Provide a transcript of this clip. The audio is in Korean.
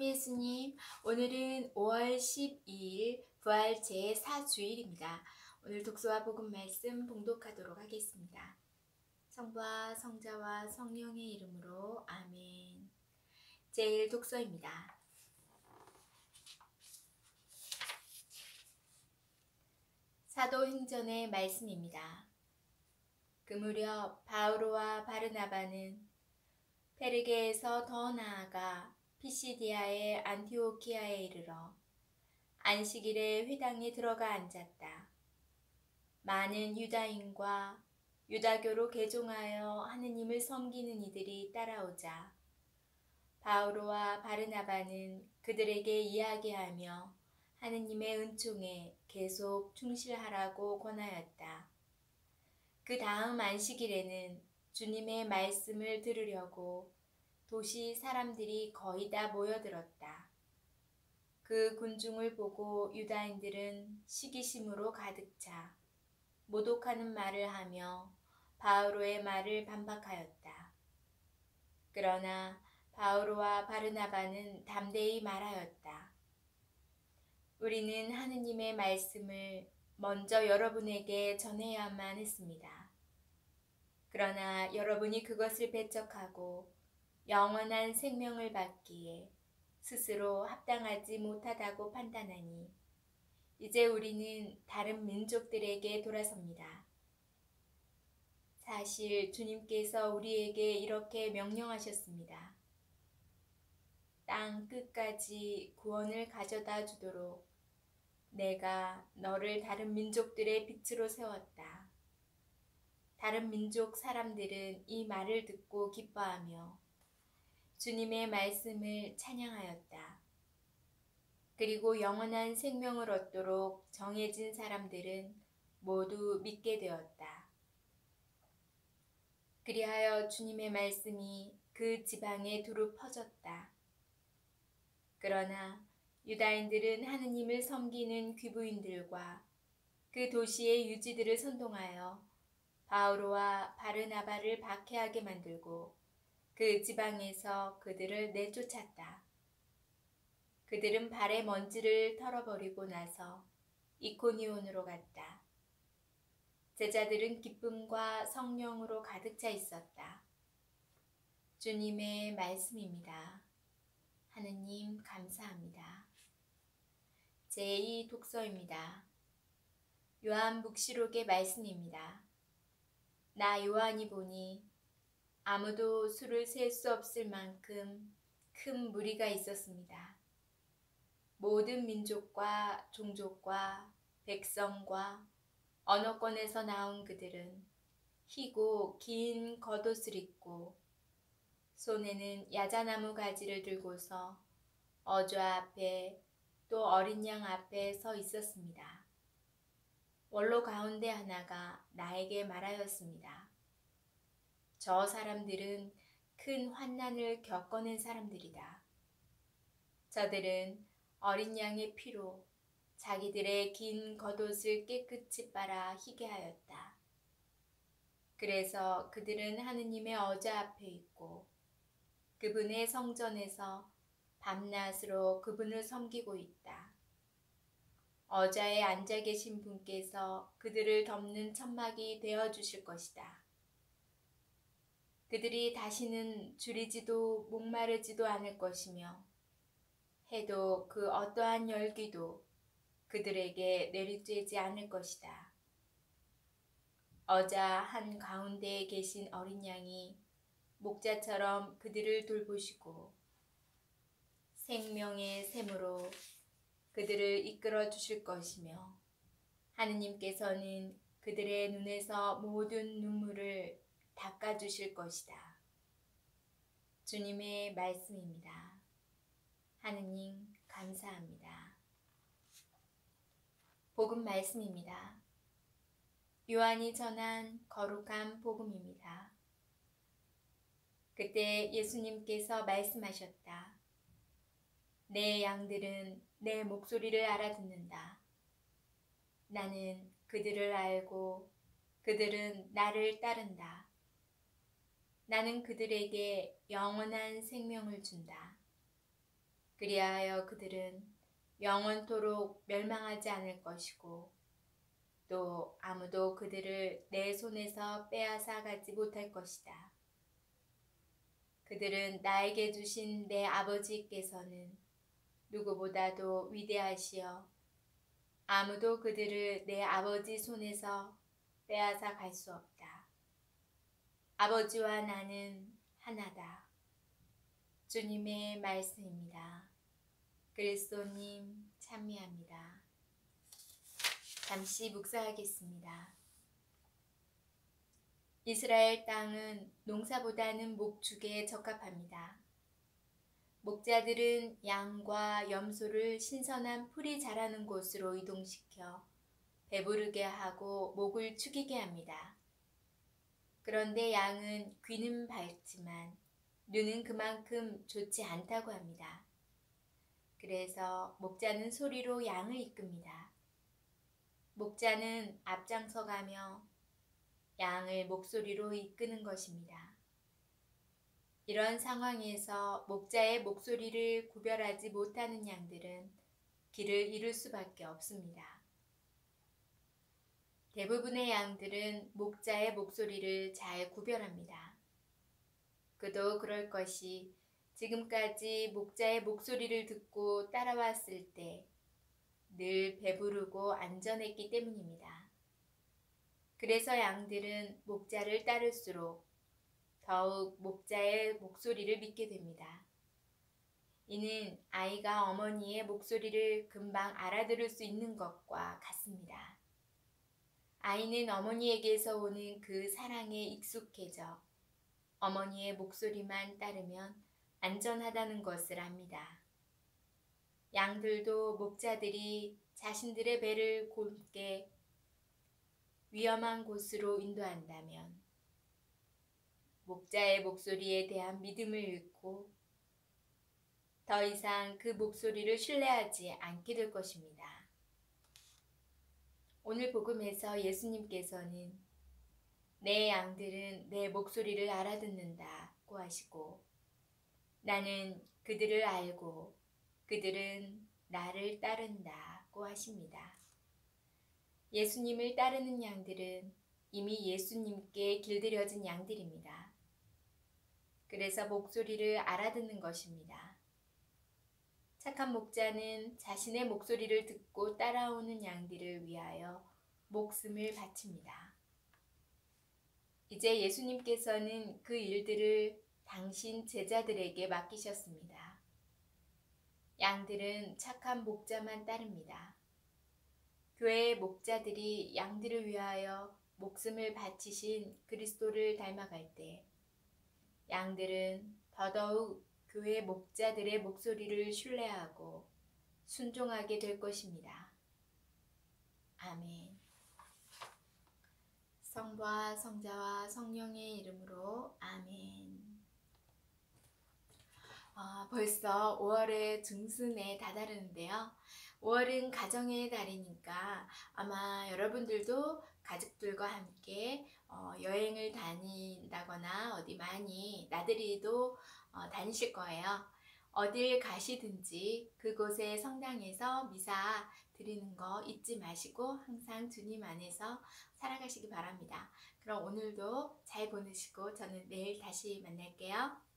참 예수님, 오늘은 5월 12일 부활 제4주일입니다. 오늘 독서와 복음 말씀 봉독하도록 하겠습니다. 성부와 성자와 성령의 이름으로 아멘. 제일 독서입니다. 사도행전의 말씀입니다. 그 무렵 바오로와 바르나바는 페르게에서 더 나아가 피시디아의 안티오키아에 이르러 안식일에 회당에 들어가 앉았다. 많은 유다인과 유다교로 개종하여 하느님을 섬기는 이들이 따라오자 바오로와 바르나바는 그들에게 이야기하며 하느님의 은총에 계속 충실하라고 권하였다. 그 다음 안식일에는 주님의 말씀을 들으려고 도시 사람들이 거의 다 모여들었다. 그 군중을 보고 유다인들은 시기심으로 가득 차 모독하는 말을 하며 바오로의 말을 반박하였다. 그러나 바오로와 바르나바는 담대히 말하였다. 우리는 하느님의 말씀을 먼저 여러분에게 전해야만 했습니다. 그러나 여러분이 그것을 배척하고 영원한 생명을 받기에 스스로 합당하지 못하다고 판단하니 이제 우리는 다른 민족들에게 돌아섭니다. 사실 주님께서 우리에게 이렇게 명령하셨습니다. 땅 끝까지 구원을 가져다 주도록 내가 너를 다른 민족들의 빛으로 세웠다. 다른 민족 사람들은 이 말을 듣고 기뻐하며 주님의 말씀을 찬양하였다. 그리고 영원한 생명을 얻도록 정해진 사람들은 모두 믿게 되었다. 그리하여 주님의 말씀이 그 지방에 두루 퍼졌다. 그러나 유다인들은 하느님을 섬기는 귀부인들과 그 도시의 유지들을 선동하여 바오로와 바르나바를 박해하게 만들고 그 지방에서 그들을 내쫓았다. 그들은 발에 먼지를 털어버리고 나서 이코니온으로 갔다. 제자들은 기쁨과 성령으로 가득 차 있었다. 주님의 말씀입니다. 하느님 감사합니다. 제2 독서입니다. 요한묵시록의 말씀입니다. 나 요한이 보니 아무도 수를 셀 수 없을 만큼 큰 무리가 있었습니다. 모든 민족과 종족과 백성과 언어권에서 나온 그들은 희고 긴 겉옷을 입고 손에는 야자나무 가지를 들고서 어좌 앞에 또 어린 양 앞에 서 있었습니다. 원로 가운데 하나가 나에게 말하였습니다. 저 사람들은 큰 환난을 겪어낸 사람들이다. 저들은 어린 양의 피로 자기들의 긴 겉옷을 깨끗이 빨아 희게 하였다. 그래서 그들은 하느님의 어좌 앞에 있고 그분의 성전에서 밤낮으로 그분을 섬기고 있다. 어좌에 앉아 계신 분께서 그들을 덮는 천막이 되어주실 것이다. 그들이 다시는 줄이지도 목마르지도 않을 것이며 해도 그 어떠한 열기도 그들에게 내리쬐지 않을 것이다. 어좌 한 가운데에 계신 어린 양이 목자처럼 그들을 돌보시고 생명의 샘으로 그들을 이끌어 주실 것이며 하느님께서는 그들의 눈에서 모든 눈물을 닦아주실 것이다. 주님의 말씀입니다. 하느님 감사합니다. 복음 말씀입니다. 요한이 전한 거룩한 복음입니다. 그때 예수님께서 말씀하셨다. 내 양들은 내 목소리를 알아듣는다. 나는 그들을 알고 그들은 나를 따른다. 나는 그들에게 영원한 생명을 준다. 그리하여 그들은 영원토록 멸망하지 않을 것이고 또 아무도 그들을 내 손에서 빼앗아 가지 못할 것이다. 그들은 나에게 주신 내 아버지께서는 누구보다도 위대하시어 아무도 그들을 내 아버지 손에서 빼앗아 갈 수 없다. 아버지와 나는 하나다. 주님의 말씀입니다. 그리스도님 찬미합니다. 잠시 묵상하겠습니다. 이스라엘 땅은 농사보다는 목축에 적합합니다. 목자들은 양과 염소를 신선한 풀이 자라는 곳으로 이동시켜 배부르게 하고 목을 축이게 합니다. 그런데 양은 귀는 밝지만 눈은 그만큼 좋지 않다고 합니다. 그래서 목자는 소리로 양을 이끕니다. 목자는 앞장서가며 양을 목소리로 이끄는 것입니다. 이런 상황에서 목자의 목소리를 구별하지 못하는 양들은 길을 잃을 수밖에 없습니다. 대부분의 양들은 목자의 목소리를 잘 구별합니다. 그도 그럴 것이 지금까지 목자의 목소리를 듣고 따라왔을 때 늘 배부르고 안전했기 때문입니다. 그래서 양들은 목자를 따를수록 더욱 목자의 목소리를 믿게 됩니다. 이는 아이가 어머니의 목소리를 금방 알아들을 수 있는 것과 같습니다. 아이는 어머니에게서 오는 그 사랑에 익숙해져 어머니의 목소리만 따르면 안전하다는 것을 압니다. 양들도 목자들이 자신들의 배를 곧게 위험한 곳으로 인도한다면 목자의 목소리에 대한 믿음을 잃고 더 이상 그 목소리를 신뢰하지 않게 될 것입니다. 오늘 복음에서 예수님께서는 내 양들은 내 목소리를 알아듣는다고 하시고 나는 그들을 알고 그들은 나를 따른다고 하십니다. 예수님을 따르는 양들은 이미 예수님께 길들여진 양들입니다. 그래서 목소리를 알아듣는 것입니다. 착한 목자는 자신의 목소리를 듣고 따라오는 양들을 위하여 목숨을 바칩니다. 이제 예수님께서는 그 일들을 당신 제자들에게 맡기셨습니다. 양들은 착한 목자만 따릅니다. 교회의 목자들이 양들을 위하여 목숨을 바치신 그리스도를 닮아갈 때 양들은 더더욱 교회 목자들의 목소리를 신뢰하고 순종하게 될 것입니다. 아멘. 성부와 성자와 성령의 이름으로 아멘. 벌써 5월의 중순에 다다르는데요. 5월은 가정의 달이니까 아마 여러분들도 가족들과 함께 여행을 다닌다거나 어디 많이 나들이도 다니실 거예요. 어딜 가시든지 그곳의 성당에서 미사 드리는 거 잊지 마시고 항상 주님 안에서 살아가시기 바랍니다. 그럼 오늘도 잘 보내시고 저는 내일 다시 만날게요.